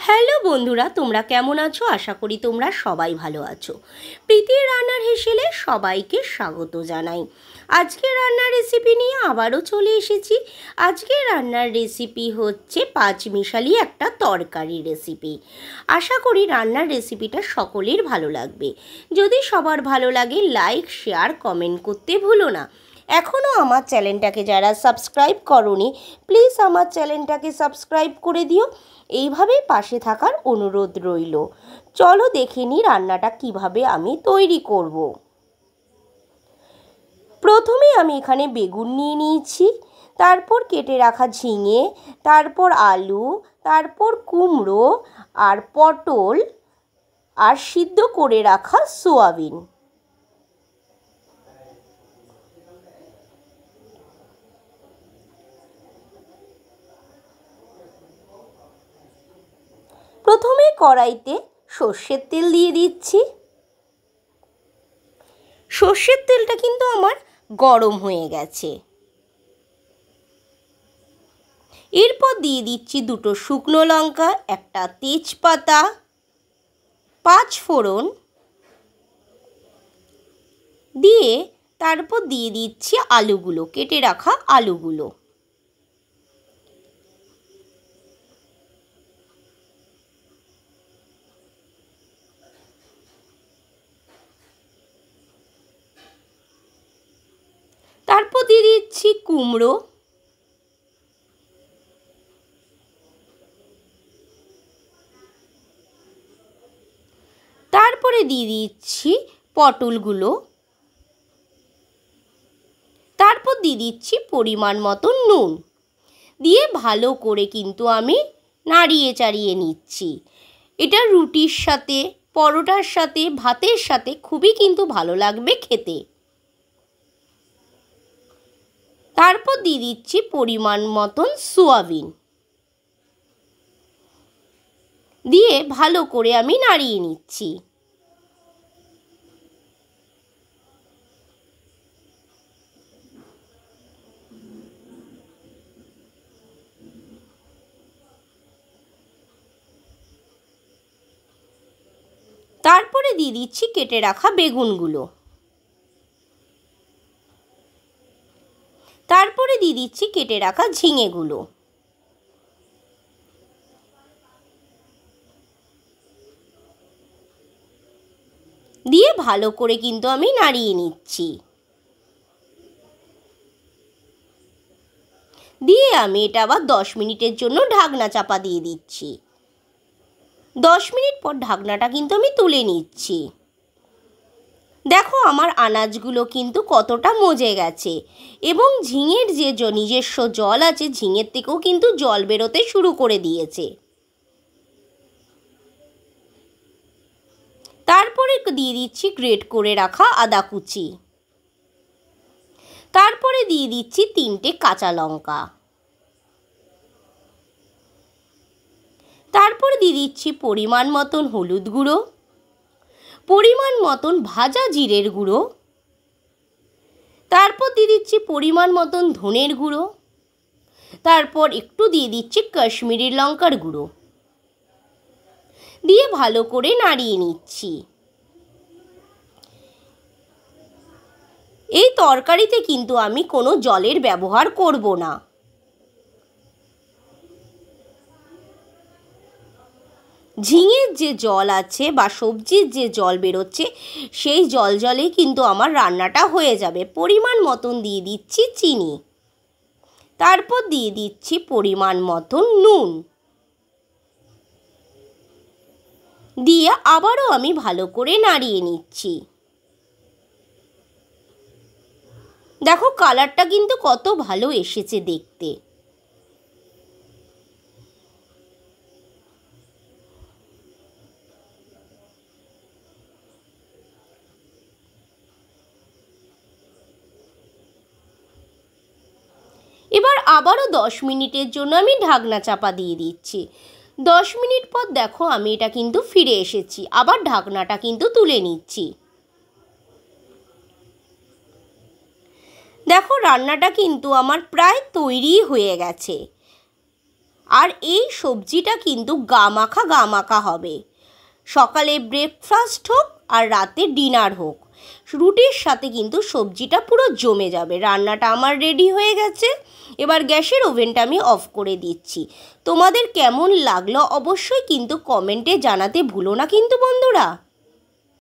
Hello বন্ধুরা, তোমরা কেমন আছো? আশা করি তোমরা সবাই ভালো আছো। প্রীতির রান্নার হেসেলে সবাইকে স্বাগত জানাই। আজকে রান্নার রেসিপি নিয়ে আবারও চলে এসেছি। আজকে রান্নার রেসিপি হচ্ছে পাঁচমিশালি একটা তরকারি রেসিপি। আশা করি রান্নার রেসিপিটা সকলের ভালো লাগবে। যদি সবার ভালো লাগে লাইক, শেয়ার, কমেন্ট করতে ভুলো না। এখনও আমার চ্যানেলটাকে যারা সাবস্ক্রাইব করোনি, প্লিজ আমার চ্যানেলটাকে সাবস্ক্রাইব করে দিও। এইভাবেই পাশে থাকার অনুরোধ রইল। চলো দেখে নিই রান্নাটা কিভাবে আমি তৈরি করব। প্রথমে আমি এখানে বেগুন নিয়ে নিয়েছি, তারপর কেটে রাখা ঝিঙে, তারপর আলু, তারপর কুমড়ো আর পটল আর সিদ্ধ করে রাখা সয়াবিন। প্রথমে কড়াইতে সর্ষের তেল দিয়ে দিচ্ছি। সর্ষের তেলটা কিন্তু আমার গরম হয়ে গেছে। এরপর দিয়ে দিচ্ছি দুটো শুকনো লঙ্কা, একটা তেজপাতা, 5 ফোড়ন দিয়ে তারপর দিয়ে দিচ্ছি আলুগুলো, কেটে রাখা আলুগুলো। তারপর দিয়ে দিচ্ছি কুমড়ো, তারপরে দিয়ে দিচ্ছি পটলগুলো, তারপর দিয়ে দিচ্ছি পরিমাণ মতো নুন দিয়ে ভালো করে কিন্তু আমি নাড়িয়ে চাড়িয়ে নিচ্ছি। এটা রুটির সাথে, পরোটার সাথে, ভাতের সাথে খুবই কিন্তু ভালো লাগবে খেতে। তারপর দিয়ে দিচ্ছি পরিমাণ মতন সয়াবিন দিয়ে ভালো করে আমি নাড়িয়ে নিচ্ছি। তারপরে দিয়ে দিচ্ছি কেটে রাখা বেগুনগুলো, তারপরে দিয়ে দিচ্ছি কেটে রাখা ঝিঙেগুলো। দিয়ে ভালো করে কিন্তু আমি নাড়িয়ে নিচ্ছি। দিয়ে আমি এটা আবার 10 মিনিটের জন্য ঢাকনা চাপা দিয়ে দিচ্ছি। 10 মিনিট পর ঢাকনাটা কিন্তু আমি তুলে নিচ্ছি। দেখো আমার আনাজগুলো কিন্তু কতটা মজে গেছে এবং ঝিঙের যে নিজস্ব জল আছে, ঝিঙের থেকেও কিন্তু জল বেরোতে শুরু করে দিয়েছে। তারপরে দিয়ে দিচ্ছি গ্রেট করে রাখা আদা কুচি, তারপরে দিয়ে দিচ্ছি 3টে কাঁচা লঙ্কা, তারপরে দিয়ে দিচ্ছি পরিমাণ মতন হলুদ গুঁড়ো, পরিমাণ মতন ভাজা জিরের গুঁড়ো, তারপর দিয়ে দিচ্ছি পরিমাণ মতন ধনের গুঁড়ো, তারপর একটু দিয়ে দিচ্ছি কাশ্মীরি লঙ্কার গুঁড়ো দিয়ে ভালো করে নাড়িয়ে নিচ্ছি। এই তরকারিতে কিন্তু আমি কোনো জলের ব্যবহার করব না। ঝিঙের যে জল আছে বা সবজির যে জল বেরোচ্ছে সেই জলেই কিন্তু আমার রান্নাটা হয়ে যাবে। পরিমাণ মতন দিয়ে দিচ্ছি চিনি, তারপর দিয়ে দিচ্ছি পরিমাণ মতন নুন দিয়ে আবারও আমি ভালো করে নাড়িয়ে নিচ্ছি। দেখো কালারটা কিন্তু কত ভালো এসেছে দেখতে। এবার আবারও 10 মিনিটের জন্য আমি ঢাকনা চাপা দিয়ে দিচ্ছি। 10 মিনিট পর দেখো আমি এটা কিন্তু ফিরে এসেছি। আবার ঢাকনাটা কিন্তু তুলে নিচ্ছি। দেখো রান্নাটা কিন্তু আমার প্রায় তৈরি হয়ে গেছে। আর এই সবজিটা কিন্তু গামাখা হবে। সকালে ব্রেকফাস্ট হোক আর রাতে ডিনার হোক, রুটির সাথে কিন্তু সবজিটা পুরো জমে যাবে। রান্নাটা আমার রেডি হয়ে গেছে। এবার গ্যাসের ওভেনটা আমি অফ করে দিচ্ছি। তোমাদের কেমন লাগলো অবশ্যই কিন্তু কমেন্টে জানাতে ভুলো না কিন্তু বন্ধুরা।